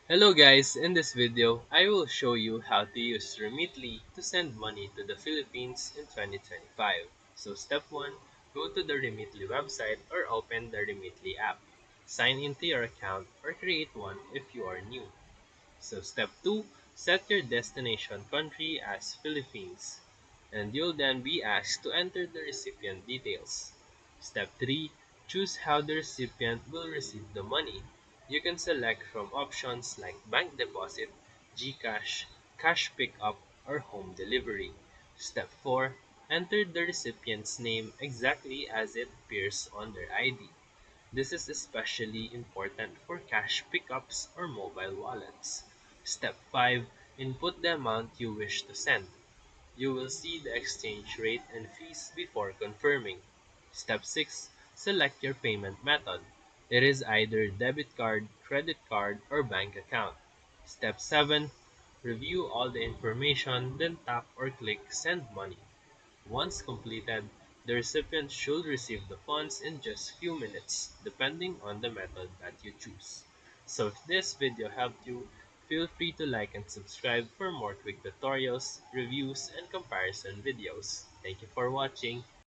Hello guys, in this video, I will show you how to use Remitly to send money to the Philippines in 2025. So step 1, go to the Remitly website or open the Remitly app. Sign into your account or create one if you are new. So step 2, set your destination country as Philippines, and you'll then be asked to enter the recipient details. Step 3, choose how the recipient will receive the money. You can select from options like bank deposit, gcash, cash pickup, or home delivery. Step 4, enter the recipient's name exactly as it appears on their ID. This is especially important for cash pickups or mobile wallets. Step 5. Input the amount you wish to send. You will see the exchange rate and fees before confirming. Step 6. Select your payment method. It is either debit card, credit card, or bank account. Step 7. Review all the information, then tap or click Send Money. Once completed, the recipient should receive the funds in just few minutes, depending on the method that you choose. So if this video helped you, feel free to like and subscribe for more quick tutorials, reviews, and comparison videos. Thank you for watching.